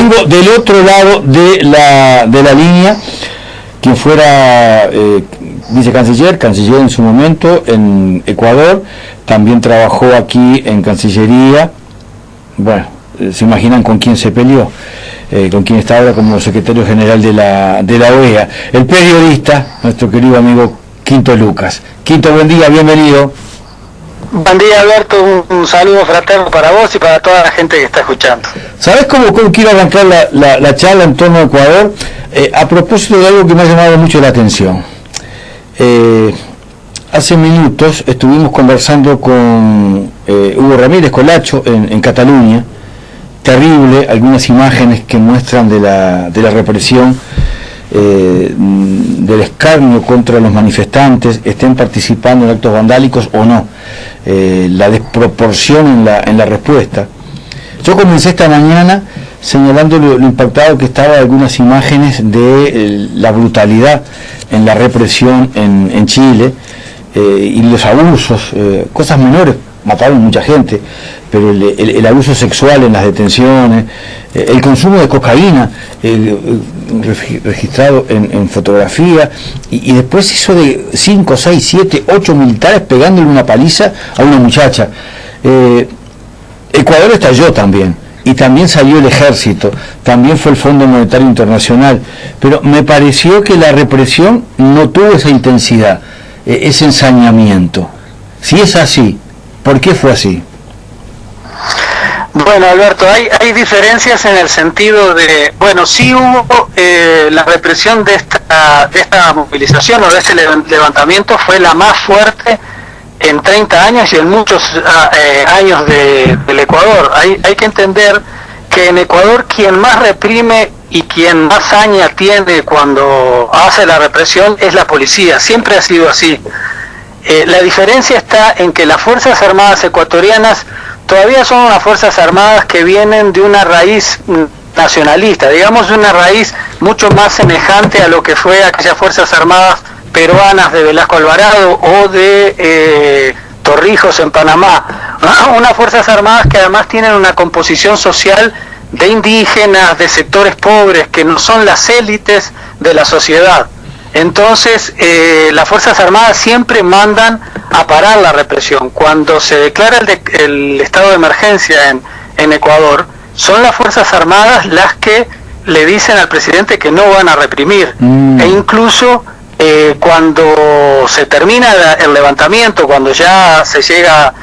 Tengo del otro lado de la línea quien fuera vicecanciller, canciller en su momento en Ecuador, también trabajó aquí en Cancillería. Bueno, se imaginan con quién se peleó, con quién está ahora como secretario general de la OEA, el periodista, nuestro querido amigo Quinto Lucas. Quinto, buen día, bienvenido. Buen día, Alberto, un saludo fraterno para vos y para toda la gente que está escuchando. ¿Sabés cómo quiero arrancar la charla en torno a Ecuador? A propósito de algo que me ha llamado mucho la atención. Hace minutos estuvimos conversando con Hugo Ramírez Colacho en Cataluña. Terrible, algunas imágenes que muestran de la represión, del escarnio contra los manifestantes, estén participando en actos vandálicos o no, la desproporción en la respuesta. Yo comencé esta mañana señalando lo impactado que estaba algunas imágenes de la brutalidad en la represión en Chile, y los abusos, cosas menores, mataron mucha gente, pero el abuso sexual en las detenciones, el consumo de cocaína registrado en fotografía, y después eso de 5, 6, 7, 8 militares pegándole una paliza a una muchacha. Ecuador estalló también, y también salió el ejército, también fue el Fondo Monetario Internacional, pero me pareció que la represión no tuvo esa intensidad, ese ensañamiento. Si es así, ¿por qué fue así? Bueno, Alberto, hay diferencias en el sentido de, bueno, sí hubo la represión de esta movilización o de este levantamiento fue la más fuerte en 30 años y en muchos años del Ecuador. Hay que entender que en Ecuador quien más reprime y quien más saña tiene cuando hace la represión es la policía, siempre ha sido así. La diferencia está en que las Fuerzas Armadas ecuatorianas todavía son unas Fuerzas Armadas que vienen de una raíz nacionalista, digamos una raíz mucho más semejante a lo que fue aquellas Fuerzas Armadas peruanas de Velasco Alvarado o de Torrijos en Panamá, unas Fuerzas Armadas que además tienen una composición social de indígenas, de sectores pobres, que no son las élites de la sociedad. Entonces, las Fuerzas Armadas siempre mandan a parar la represión. Cuando se declara el estado de emergencia en Ecuador, son las Fuerzas Armadas las que le dicen al presidente que no van a reprimir. E incluso cuando se termina el levantamiento, cuando ya se llega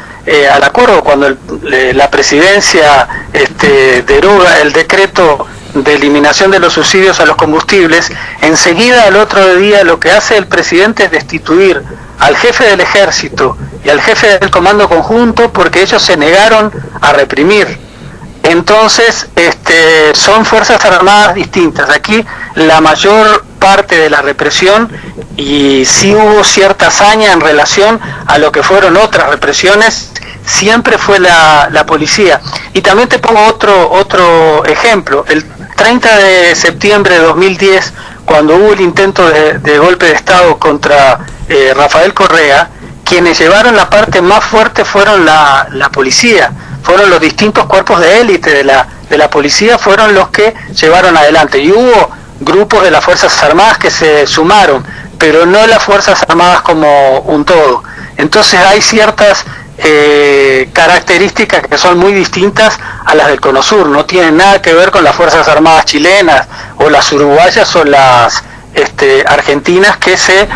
al acuerdo, cuando la presidencia deroga el decreto de eliminación de los subsidios a los combustibles, enseguida al otro día lo que hace el presidente es destituir al jefe del ejército y al jefe del comando conjunto porque ellos se negaron a reprimir. Entonces son Fuerzas Armadas distintas. Aquí la mayor parte de la represión, y sí hubo cierta hazaña en relación a lo que fueron otras represiones, siempre fue la policía. Y también te pongo otro ejemplo. El 30 de septiembre de 2010, cuando hubo el intento de golpe de Estado contra Rafael Correa, quienes llevaron la parte más fuerte fueron la policía, fueron los distintos cuerpos de élite de la policía, fueron los que llevaron adelante. Y hubo grupos de las Fuerzas Armadas que se sumaron, pero no las Fuerzas Armadas como un todo. Entonces hay ciertas características que son muy distintas a las del Cono Sur, no tienen nada que ver con las Fuerzas Armadas chilenas o las uruguayas o las argentinas que se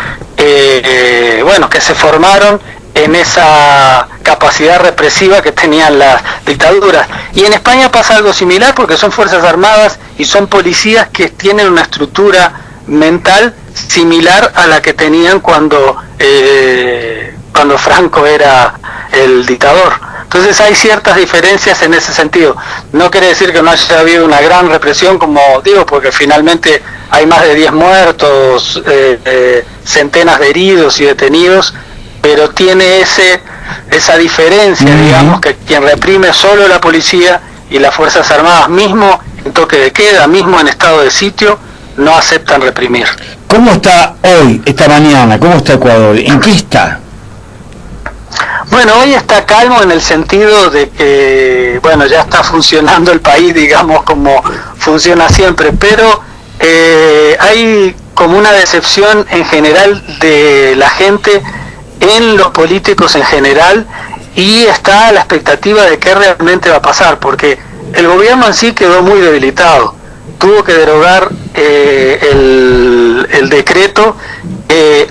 formaron en esa capacidad represiva que tenían las dictaduras. Y en España pasa algo similar porque son Fuerzas Armadas y son policías que tienen una estructura mental similar a la que tenían cuando Franco era el dictador. Entonces hay ciertas diferencias en ese sentido. No quiere decir que no haya habido una gran represión, como digo, porque finalmente hay más de 10 muertos, centenas de heridos y detenidos, pero tiene esa diferencia, digamos, que quien reprime es solo la policía y las Fuerzas Armadas, mismo en toque de queda, mismo en estado de sitio, no aceptan reprimir. ¿Cómo está hoy, esta mañana? ¿Cómo está Ecuador? ¿En qué está? Bueno, hoy está calmo en el sentido de que, bueno, ya está funcionando el país, digamos, como funciona siempre, pero hay como una decepción en general de la gente en los políticos en general, y está la expectativa de qué realmente va a pasar, porque el gobierno en sí quedó muy debilitado, tuvo que derogar el decreto.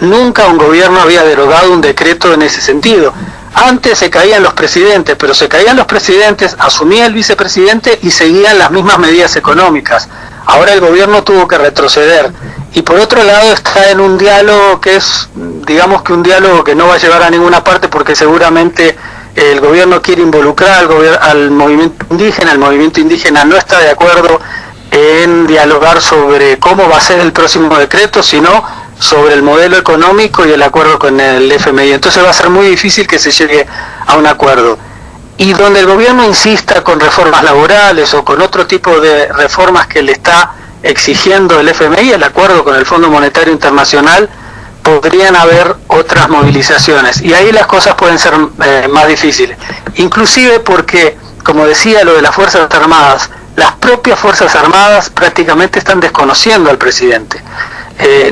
Nunca un gobierno había derogado un decreto en ese sentido. Antes se caían los presidentes, pero se caían los presidentes, asumía el vicepresidente y seguían las mismas medidas económicas. Ahora el gobierno tuvo que retroceder. Y por otro lado está en un diálogo que es, digamos que un diálogo que no va a llevar a ninguna parte, porque seguramente el gobierno quiere involucrar al movimiento indígena. El movimiento indígena no está de acuerdo en dialogar sobre cómo va a ser el próximo decreto, sino sobre el modelo económico y el acuerdo con el FMI. Entonces va a ser muy difícil que se llegue a un acuerdo. Y donde el gobierno insista con reformas laborales o con otro tipo de reformas que le está exigiendo el FMI, el acuerdo con el Fondo Monetario Internacional, podrían haber otras movilizaciones. Y ahí las cosas pueden ser más difíciles. Inclusive porque, como decía, lo de las Fuerzas Armadas, las propias Fuerzas Armadas prácticamente están desconociendo al presidente.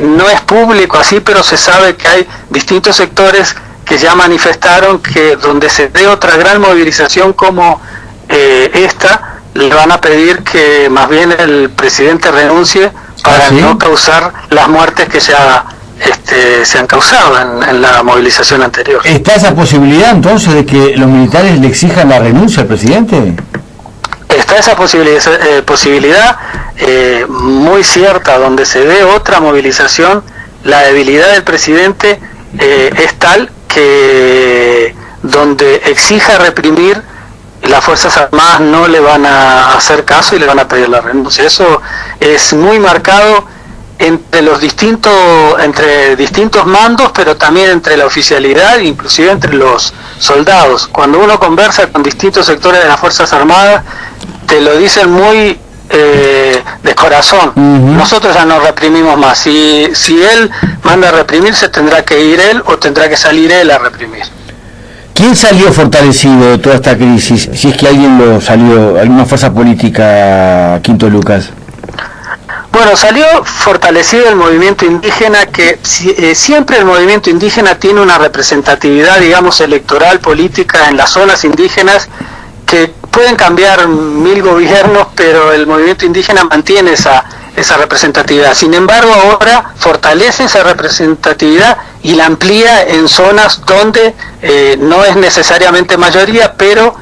No es público así, pero se sabe que hay distintos sectores que ya manifestaron que donde se dé otra gran movilización como esta, le van a pedir que más bien el presidente renuncie para no causar las muertes que se han causado en la movilización anterior. ¿Está esa posibilidad entonces de que los militares le exijan la renuncia al presidente? Está esa posibilidad muy cierta. Donde se dé otra movilización, la debilidad del presidente es tal que donde exija reprimir, las Fuerzas Armadas no le van a hacer caso y le van a pedir la renuncia. Eso es muy marcado entre distintos mandos, pero también entre la oficialidad, inclusive entre los soldados. Cuando uno conversa con distintos sectores de las Fuerzas Armadas, te lo dicen muy de corazón. Nosotros ya no reprimimos más. Si él manda a reprimirse, tendrá que ir él o tendrá que salir él a reprimir. ¿Quién salió fortalecido de toda esta crisis? Si es que alguien salió, alguna fuerza política, Quinto Lucas. Bueno, salió fortalecido el movimiento indígena, que siempre el movimiento indígena tiene una representatividad, digamos, electoral, política en las zonas indígenas, que pueden cambiar 1000 gobiernos, pero el movimiento indígena mantiene esa representatividad. Sin embargo, ahora fortalece esa representatividad y la amplía en zonas donde no es necesariamente mayoría, pero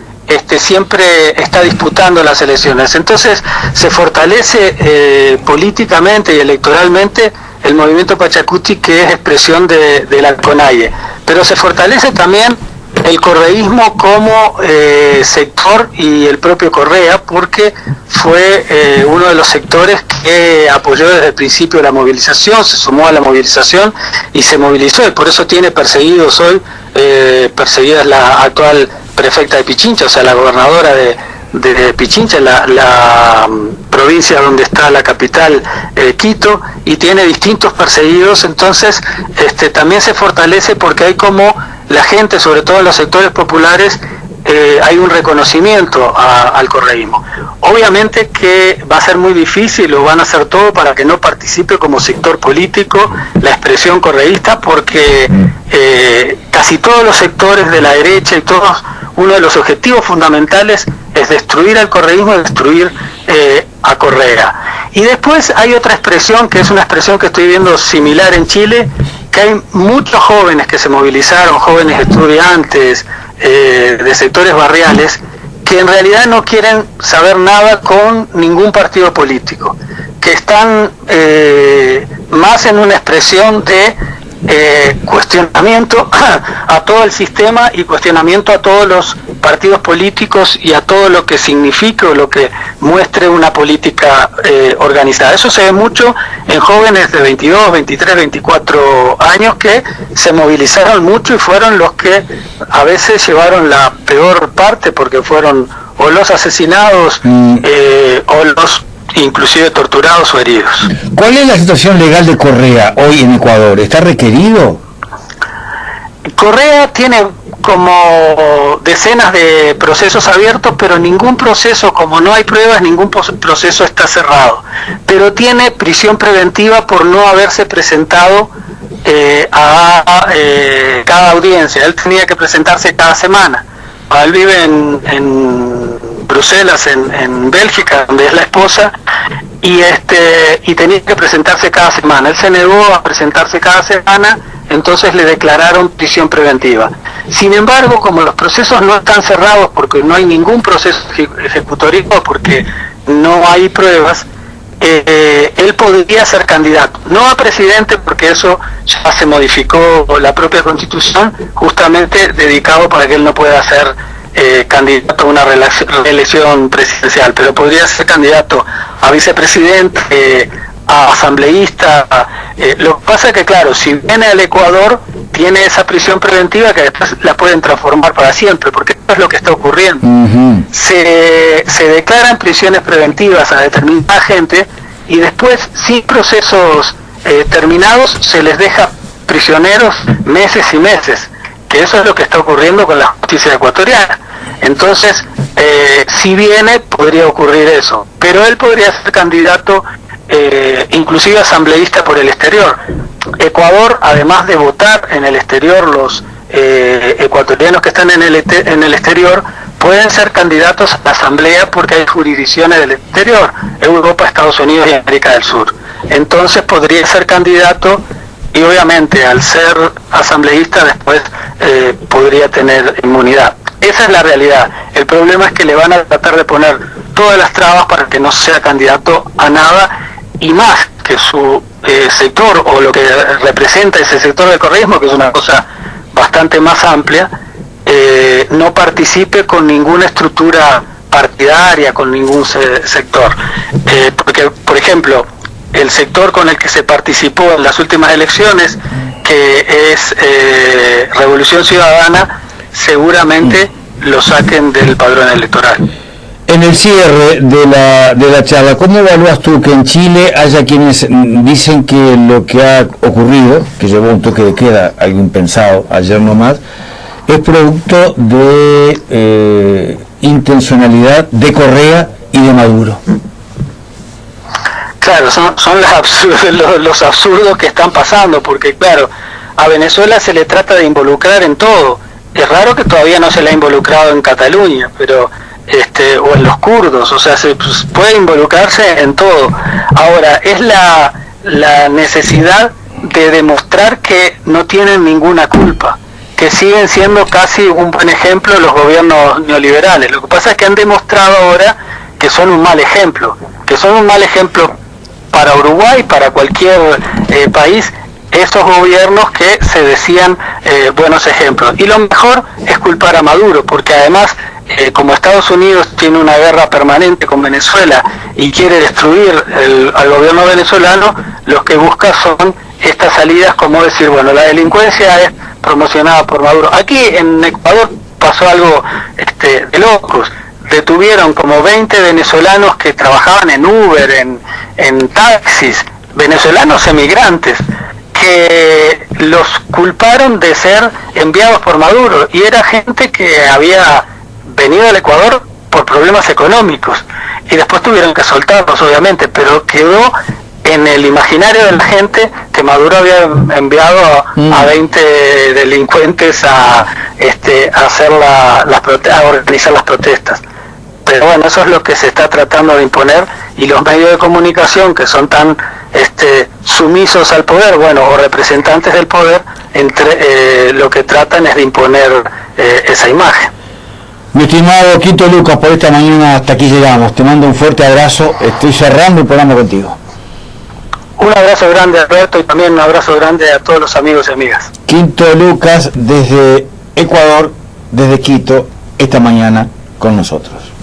siempre está disputando las elecciones. Entonces se fortalece políticamente y electoralmente el movimiento Pachacuti, que es expresión de la CONAIE, pero se fortalece también el correísmo como sector y el propio Correa, porque fue uno de los sectores que apoyó desde el principio la movilización, se sumó a la movilización y se movilizó, y por eso tiene perseguidos hoy, perseguida la actual prefecta de Pichincha, o sea, la gobernadora de Pichincha, la provincia donde está la capital, Quito, y tiene distintos perseguidos. Entonces también se fortalece porque hay como la gente, sobre todo en los sectores populares, hay un reconocimiento al correísmo. Obviamente que va a ser muy difícil, o van a hacer todo para que no participe como sector político la expresión correísta, porque casi todos los sectores de la derecha y todos, uno de los objetivos fundamentales es destruir al correísmo y destruir a Correa. Y después hay otra expresión, que es una expresión que estoy viendo similar en Chile, que hay muchos jóvenes que se movilizaron, jóvenes estudiantes de sectores barriales, que en realidad no quieren saber nada con ningún partido político, que están más en una expresión de cuestionamiento a todo el sistema y cuestionamiento a todos los partidos políticos y a todo lo que signifique o lo que muestre una política organizada. Eso se ve mucho en jóvenes de 22, 23, 24 años que se movilizaron mucho y fueron los que a veces llevaron la peor parte, porque fueron o los asesinados o los inclusive torturados o heridos. ¿Cuál es la situación legal de Correa hoy en Ecuador? ¿Está requerido? Correa tiene como decenas de procesos abiertos, pero ningún proceso, como no hay pruebas, ningún proceso está cerrado. Pero tiene prisión preventiva por no haberse presentado a cada audiencia. Él tenía que presentarse cada semana. Él vive en Bruselas, en Bélgica, donde es la esposa, y tenía que presentarse cada semana. Él se negó a presentarse cada semana, entonces le declararon prisión preventiva. Sin embargo, como los procesos no están cerrados porque no hay ningún proceso ejecutorio, porque no hay pruebas, él podría ser candidato, no a presidente, porque eso ya se modificó la propia Constitución, justamente dedicado para que él no pueda ser candidato a una reelección presidencial, pero podría ser candidato a vicepresidente, a asambleísta. Lo que pasa es que, claro, si viene al Ecuador, tiene esa prisión preventiva que después la pueden transformar para siempre, porque eso es lo que está ocurriendo. Se declaran prisiones preventivas a determinada gente y después, sin procesos terminados, se les deja prisioneros meses y meses, que eso es lo que está ocurriendo con la justicia ecuatoriana. Entonces, si viene, podría ocurrir eso, pero él podría ser candidato inclusive asambleísta por el exterior. Ecuador, además de votar en el exterior, los ecuatorianos que están en el exterior pueden ser candidatos a la asamblea porque hay jurisdicciones del exterior, Europa, Estados Unidos y América del Sur. Entonces podría ser candidato y obviamente al ser asambleísta después podría tener inmunidad. Esa es la realidad. El problema es que le van a tratar de poner todas las trabas para que no sea candidato a nada, y más que su sector, o lo que representa ese sector del correísmo, que es una cosa bastante más amplia, no participe con ninguna estructura partidaria, con ningún sector. Porque, por ejemplo, el sector con el que se participó en las últimas elecciones, que es Revolución Ciudadana, seguramente lo saquen del padrón electoral. En el cierre de la charla, ¿cómo evalúas tú que en Chile haya quienes dicen que lo que ha ocurrido, que llevó un toque de queda, algo impensado ayer nomás, es producto de intencionalidad de Correa y de Maduro? Claro, son los absurdos que están pasando, porque claro, a Venezuela se le trata de involucrar en todo. Es raro que todavía no se le ha involucrado en Cataluña, pero o en los kurdos, o sea, se puede involucrarse en todo. Ahora, es la necesidad de demostrar que no tienen ninguna culpa, que siguen siendo casi un buen ejemplo los gobiernos neoliberales. Lo que pasa es que han demostrado ahora que son un mal ejemplo, para Uruguay, para cualquier país, esos gobiernos que se decían buenos ejemplos. Y lo mejor es culpar a Maduro, porque además, como Estados Unidos tiene una guerra permanente con Venezuela y quiere destruir al gobierno venezolano, los que busca son estas salidas, como decir, bueno, la delincuencia es promocionada por Maduro. Aquí en Ecuador pasó algo de locos. Detuvieron como 20 venezolanos que trabajaban en Uber, en taxis, venezolanos emigrantes, que los culparon de ser enviados por Maduro, y era gente que había venido al Ecuador por problemas económicos, y después tuvieron que soltarlos, obviamente, pero quedó en el imaginario de la gente que Maduro había enviado a 20 delincuentes a hacer a organizar las protestas. Pero bueno, eso es lo que se está tratando de imponer, y los medios de comunicación, que son tan sumisos al poder, bueno, o representantes del poder, lo que tratan es de imponer esa imagen. Mi estimado Quito Lucas, por esta mañana hasta aquí llegamos. Te mando un fuerte abrazo. Estoy cerrando el programa contigo. Un abrazo grande, Alberto, y también un abrazo grande a todos los amigos y amigas. Quito Lucas, desde Ecuador, desde Quito, esta mañana con nosotros.